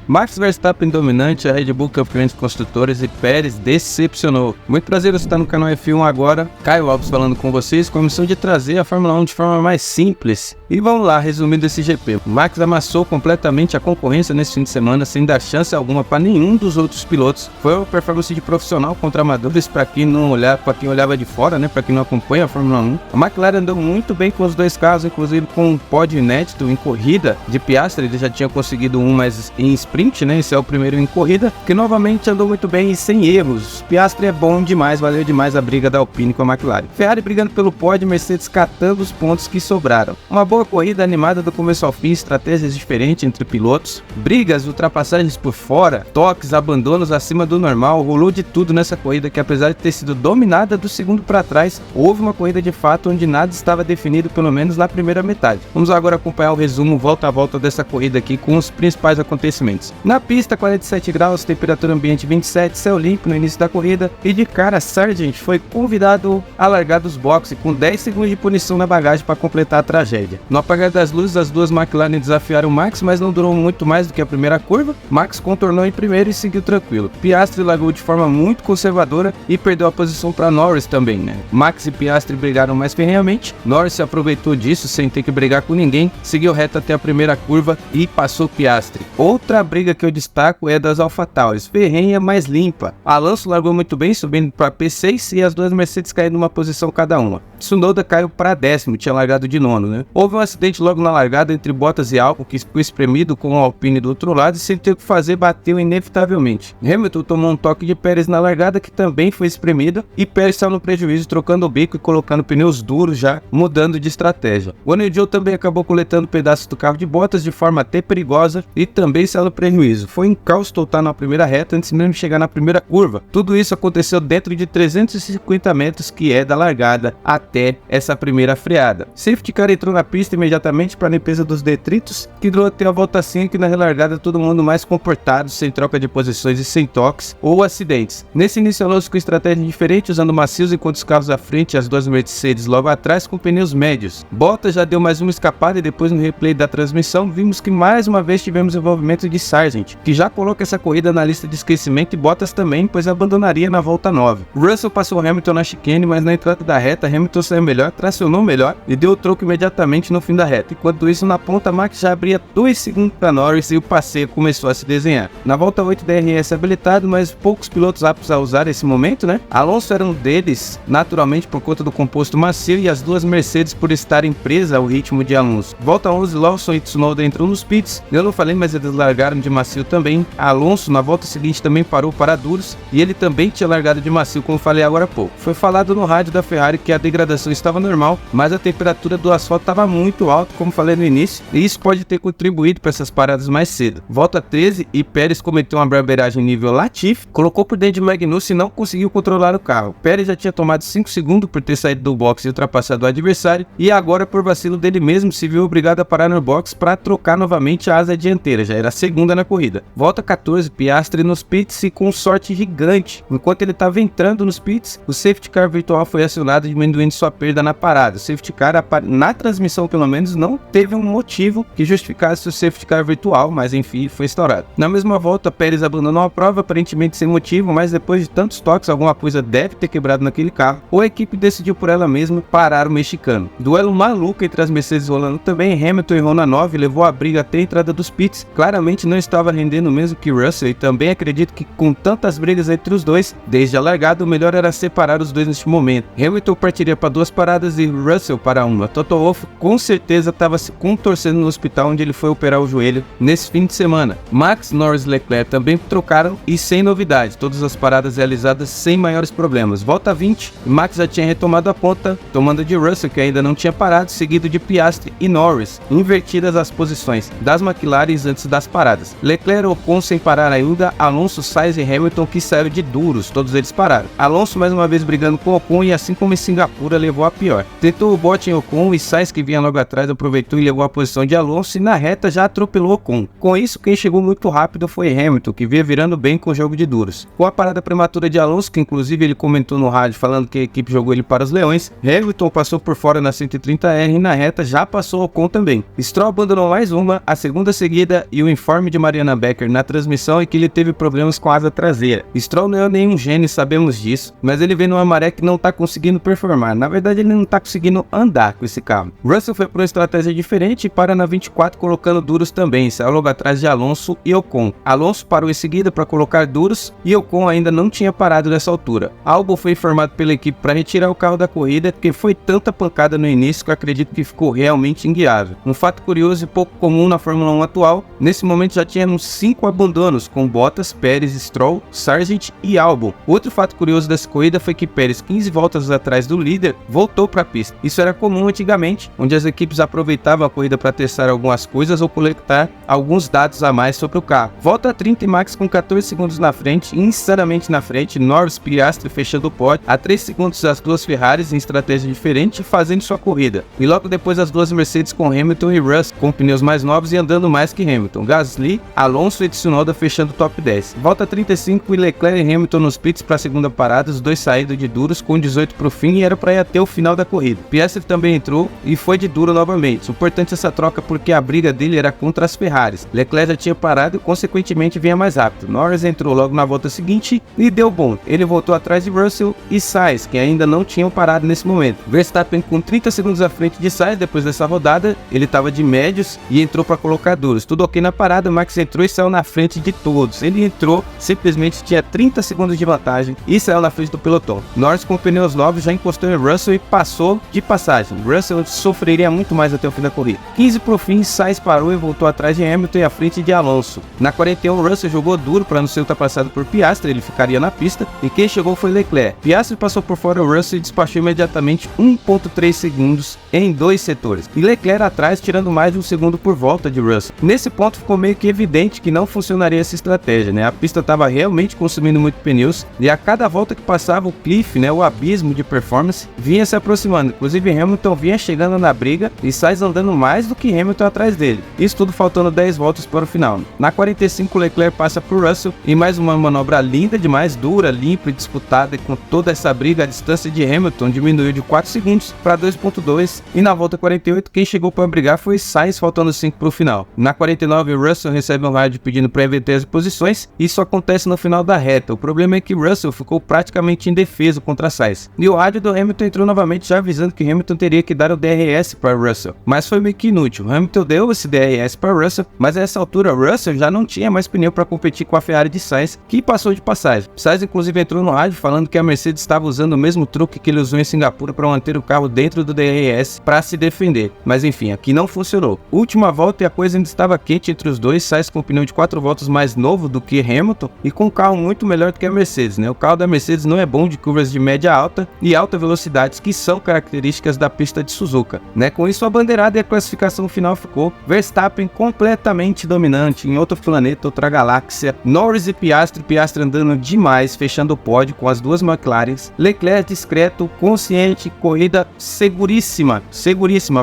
Max Verstappen dominante, a Red Bull campeão de construtores e Pérez decepcionou. Muito prazer, você está no canal F1 agora. Caio Alves falando com vocês com a missão de trazer a Fórmula 1 de forma mais simples. E vamos lá, resumindo esse GP. Max amassou completamente a concorrência nesse fim de semana, sem dar chance alguma para nenhum dos outros pilotos. Foi uma performance de profissional contra amadores, para quem não olhar, para quem olhava de fora, né, para quem não acompanha a Fórmula 1. A McLaren andou muito bem com os dois carros, inclusive com um pódio inédito em corrida de Piastri. Ele já tinha conseguido um, mas em sprint, né? Esse é o primeiro em corrida, que novamente andou muito bem e sem erros. Piastri é bom demais, valeu demais a briga da Alpine com a McLaren. Ferrari brigando pelo pódio, Mercedes catando os pontos que sobraram. Uma boa corrida animada do começo ao fim, estratégias diferentes entre pilotos, brigas, ultrapassagens por fora, toques, abandonos acima do normal, rolou de tudo nessa corrida que, apesar de ter sido dominada do segundo para trás, houve uma corrida de fato onde nada estava definido, pelo menos na primeira metade. Vamos agora acompanhar o resumo volta a volta dessa corrida aqui com os principais acontecimentos. Na pista, 47 graus, temperatura ambiente 27, céu limpo no início da corrida, e de cara Sargent foi convidado a largar dos boxes com 10 segundos de punição na bagagem para completar a tragédia. No apagar das luzes, as duas McLaren desafiaram Max, mas não durou muito mais do que a primeira curva. Max contornou em primeiro e seguiu tranquilo. Piastri largou de forma muito conservadora e perdeu a posição para Norris também, né? Max e Piastri brigaram mais ferrenhamente. Norris se aproveitou disso sem ter que brigar com ninguém, seguiu reto até a primeira curva e passou Piastri. Outra briga que eu destaco é das AlphaTauris, ferrenha, mais limpa. Alonso largou muito bem, subindo para P6, e as duas Mercedes caíram numa posição cada uma. Tsunoda caiu para 10º, tinha largado de 9º, né? Houve um acidente logo na largada entre Bottas e Albon, que ficou espremido com o Alpine do outro lado e sem ter o que fazer, bateu inevitavelmente. Hamilton tomou um toque de Pérez na largada, que também foi espremido, e Pérez saiu no prejuízo, trocando o bico e colocando pneus duros, já mudando de estratégia. O Guanyu também acabou coletando pedaços do carro de Bottas de forma até perigosa e também saiu no prejuízo. Foi um caos total na primeira reta antes mesmo de chegar na primeira curva. Tudo isso aconteceu dentro de 350 metros, que é da largada até essa primeira freada. Safety car entrou na pista imediatamente para a limpeza dos detritos, que durou até a volta 5, e na relargada todo mundo mais comportado, sem troca de posições e sem toques ou acidentes. Nesse início, Alonso com estratégia diferente, usando macios, enquanto os carros à frente e as duas Mercedes logo atrás com pneus médios. Bottas já deu mais uma escapada, e depois no replay da transmissão vimos que mais uma vez tivemos envolvimento de Sargent, que já coloca essa corrida na lista de esquecimento, e Bottas também, pois abandonaria na volta 9. Russell passou Hamilton na chicane, mas na entrada da reta Hamilton saiu melhor, tracionou melhor e deu o troco imediatamente no fim da reta. Enquanto isso, na ponta, Max já abria 2 segundos para Norris e o passeio começou a se desenhar. Na volta 8, DRS habilitado, mas poucos pilotos aptos a usar esse momento, né? Alonso era um deles, naturalmente por conta do composto macio, e as duas Mercedes por estarem presas ao ritmo de Alonso. Volta 11, Lawson e Tsunoda entram nos pits. Eu não falei, mas eles largaram de macio também. Alonso na volta seguinte também parou para duros, e ele também tinha largado de macio, como falei agora há pouco. Foi falado no rádio da Ferrari que a degradação estava normal, mas a temperatura do asfalto estava muito alta, como falei no início, e isso pode ter contribuído para essas paradas mais cedo. Volta 13, e Pérez cometeu uma barbeiragem nível Latifi, colocou por dentro de Magnussen e não conseguiu controlar o carro. Pérez já tinha tomado 5 segundos por ter saído do box e ultrapassado o adversário, e agora, por vacilo dele mesmo, se viu obrigado a parar no box para trocar novamente a asa dianteira, já era a segunda na corrida. Volta 14, Piastri nos pits e com sorte gigante. Enquanto ele estava entrando nos pits, o safety car virtual foi acionado, diminuindo sua perda na parada. O safety car, na transmissão pelo menos, não teve um motivo que justificasse o safety car virtual, mas enfim, foi estourado. Na mesma volta, Pérez abandonou a prova, aparentemente sem motivo, mas depois de tantos toques, alguma coisa deve ter quebrado naquele carro, ou a equipe decidiu por ela mesma parar o mexicano. Duelo maluco entre as Mercedes rolando também. Hamilton errou na 9, levou a briga até a entrada dos pits, claramente não estava rendendo o mesmo que Russell, e também acredito que com tantas brigas entre os dois, desde a largada, o melhor era separar os dois neste momento. Hamilton partiria para 2 paradas e Russell para 1. Toto Wolff com certeza estava se contorcendo no hospital onde ele foi operar o joelho nesse fim de semana. Max, Norris e Leclerc também trocaram, e sem novidade, todas as paradas realizadas sem maiores problemas. Volta 20, Max já tinha retomado a ponta, tomando de Russell, que ainda não tinha parado, seguido de Piastri e Norris, invertidas as posições das McLaren antes das paradas. Leclerc e Ocon sem parar ainda, Alonso, Sainz e Hamilton que saíram de duros, todos eles pararam. Alonso mais uma vez brigando com Ocon, e assim como em Singapura levou a pior. Tentou o bote em Ocon, e Sainz, que vinha logo atrás, aproveitou e levou a posição de Alonso, e na reta já atropelou Ocon. Com isso, quem chegou muito rápido foi Hamilton, que vinha virando bem com o jogo de duros. Com a parada prematura de Alonso, que inclusive ele comentou no rádio falando que a equipe jogou ele para os leões, Hamilton passou por fora na 130R, e na reta já passou Ocon também. Stroll abandonou mais uma, a segunda seguida, e o informe de de Mariana Becker na transmissão é que ele teve problemas com a asa traseira. Stroll não é nenhum gênio, sabemos disso, mas ele vem numa maré que não tá conseguindo performar. Na verdade, ele não tá conseguindo andar com esse carro. Russell foi por uma estratégia diferente e para na 24 colocando duros também, saiu logo atrás de Alonso e Ocon. Alonso parou em seguida para colocar duros e Ocon ainda não tinha parado nessa altura. Albon foi informado pela equipe para retirar o carro da corrida porque foi tanta pancada no início que eu acredito que ficou realmente inguiável. Um fato curioso e pouco comum na Fórmula 1 atual, nesse momento já tínhamos 5 abandonos com Bottas, Pérez, Stroll, Sargent e Albon. Outro fato curioso dessa corrida foi que Pérez, 15 voltas atrás do líder, voltou para a pista. Isso era comum antigamente, onde as equipes aproveitavam a corrida para testar algumas coisas ou coletar alguns dados a mais sobre o carro. Volta a 30 e Max com 14 segundos na frente, insanamente na frente, Norris, Piastri fechando o pódio, a 3 segundos das duas Ferraris em estratégia diferente, fazendo sua corrida. E logo depois as duas Mercedes com Hamilton e Russell com pneus mais novos e andando mais que Hamilton. Gasly, Alonso e Tsunoda fechando o top 10. Volta 35 e Leclerc e Hamilton nos pits para a segunda parada, os dois saídos de duros com 18 para o fim e era para ir até o final da corrida. Piastri também entrou e foi de duro novamente. Importante essa troca porque a briga dele era contra as Ferraris. Leclerc já tinha parado e consequentemente vinha mais rápido. Norris entrou logo na volta seguinte e deu bom. Ele voltou atrás de Russell e Sainz, que ainda não tinham parado nesse momento. Verstappen com 30 segundos à frente de Sainz depois dessa rodada, ele estava de médios e entrou para colocar duros. Tudo ok na parada, Max entrou e saiu na frente de todos. Ele entrou, simplesmente tinha 30 segundos de vantagem e saiu na frente do pelotão. Norris com pneus novos já encostou em Russell e passou de passagem. Russell sofreria muito mais até o fim da corrida. 15 para o fim, Sainz parou e voltou atrás de Hamilton e à frente de Alonso. Na 41, Russell jogou duro para não ser ultrapassado por Piastri, ele ficaria na pista e quem chegou foi Leclerc. Piastri passou por fora o Russell e despachou imediatamente 1.3 segundos em dois setores. E Leclerc atrás, tirando mais de um segundo por volta de Russell. Nesse ponto ficou meio que evidente que não funcionaria essa estratégia, né? A pista estava realmente consumindo muito pneus e a cada volta que passava o cliff, né, o abismo de performance, vinha se aproximando. Inclusive Hamilton vinha chegando na briga e Sainz andando mais do que Hamilton atrás dele. Isso tudo faltando 10 voltas para o final. Na 45, Leclerc passa por Russell e mais uma manobra linda demais, dura, limpa e disputada, e com toda essa briga a distância de Hamilton diminuiu de 4 segundos para 2.2 e na volta 48 quem chegou para brigar foi Sainz, faltando 5 para o final. Na 49, Russell recebe um rádio pedindo para inverter as posições. Isso acontece no final da reta. O problema é que Russell ficou praticamente indefeso contra Sainz. E o rádio do Hamilton entrou novamente já avisando que Hamilton teria que dar o DRS para Russell. Mas foi meio que inútil. Hamilton deu esse DRS para Russell, mas a essa altura Russell já não tinha mais pneu para competir com a Ferrari de Sainz, que passou de passagem. Sainz inclusive entrou no rádio falando que a Mercedes estava usando o mesmo truque que ele usou em Singapura para manter o carro dentro do DRS para se defender. Mas enfim, aqui não funcionou. Última volta e a coisa ainda estava quente entre os dois. Sainz com um pneu de 4 voltas mais novo do que Hamilton e com um carro muito melhor do que a Mercedes, né? O carro da Mercedes não é bom de curvas de média alta e alta velocidades, que são características da pista de Suzuka, né? Com isso a bandeirada e a classificação final ficou Verstappen completamente dominante em outro planeta, outra galáxia, Norris e Piastri andando demais, fechando o pódio com as duas McLarens, Leclerc discreto, consciente, corrida seguríssima,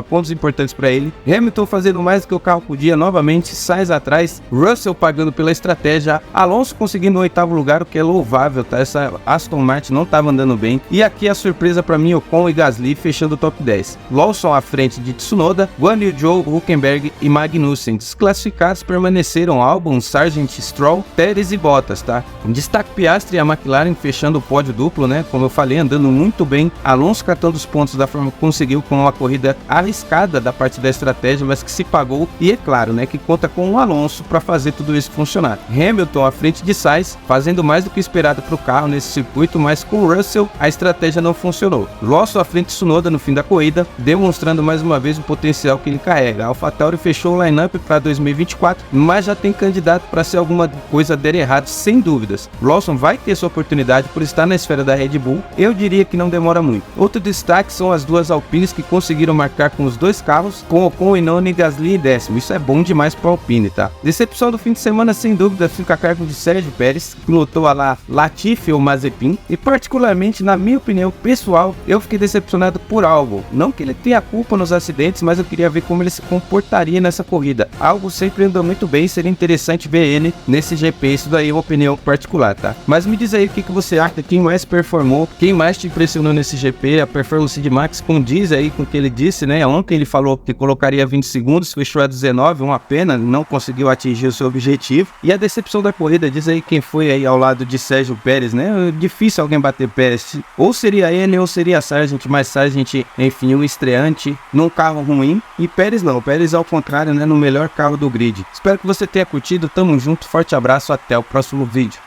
pontos importantes para ele, Hamilton fazendo mais do que o carro podia novamente, Sainz atrás, Russell pagando pela estratégia, Alonso conseguindo o 8º lugar, o que é louvável, tá? Essa Aston Martin não estava andando bem, e aqui a surpresa para mim, Ocon e Gasly fechando o top 10, Lawson à frente de Tsunoda, Guan Yu Zhou, Hülkenberg e Magnussen. Desclassificados permaneceram Albon, Sargent, Stroll, Pérez e Bottas, tá? Destaque Piastri e a McLaren fechando o pódio duplo, né? Como eu falei, andando muito bem. Alonso catando os pontos da forma que conseguiu, com uma corrida arriscada da parte da estratégia, mas que se pagou, e é claro, né, que conta com o Alonso para fazer tudo isso funcionar. Hamilton à frente de Sainz, fazendo mais do que esperado para o carro nesse circuito, mas com o Russell a estratégia não funcionou. Lawson à frente de Tsunoda no fim da corrida, demonstrando mais uma vez o potencial que ele carrega. A AlphaTauri fechou o line-up para 2024, mas já tem candidato para se alguma coisa der errado, sem dúvidas. Lawson vai ter sua oportunidade por estar na esfera da Red Bull, eu diria que não demora muito. Outro destaque são as duas Alpines que conseguiram marcar com os dois carros, com Ocon em nono e Gasly em décimo. Isso é bom demais para a Alpine, tá? Decepção do fim de semana, sem dúvida, fica a cargo de Sérgio Pérez, que pilotou a lá Latifi ou Mazepin, e particularmente, na minha opinião pessoal, eu fiquei decepcionado por Albon. Não que ele tenha culpa nos acidentes, mas eu queria ver como ele se comportaria nessa corrida. Albon sempre andou muito bem, seria interessante ver ele nesse GP, isso daí é uma opinião particular, tá? Mas me diz aí o que você acha, quem mais performou, quem mais te impressionou nesse GP, a performance de Max condiz aí com o que ele disse, né? Ontem ele falou que colocaria 20 segundos, fechou a 19, uma pena, não conseguiu conseguiu atingir o seu objetivo. E a decepção da corrida, diz aí quem foi aí ao lado de Sérgio Pérez, né? Difícil alguém bater Pérez. Ou seria ele ou seria Sargent, mas Sargent, enfim, um estreante num carro ruim. E Pérez não, Pérez ao contrário, né? No melhor carro do grid. Espero que você tenha curtido, tamo junto, forte abraço, até o próximo vídeo.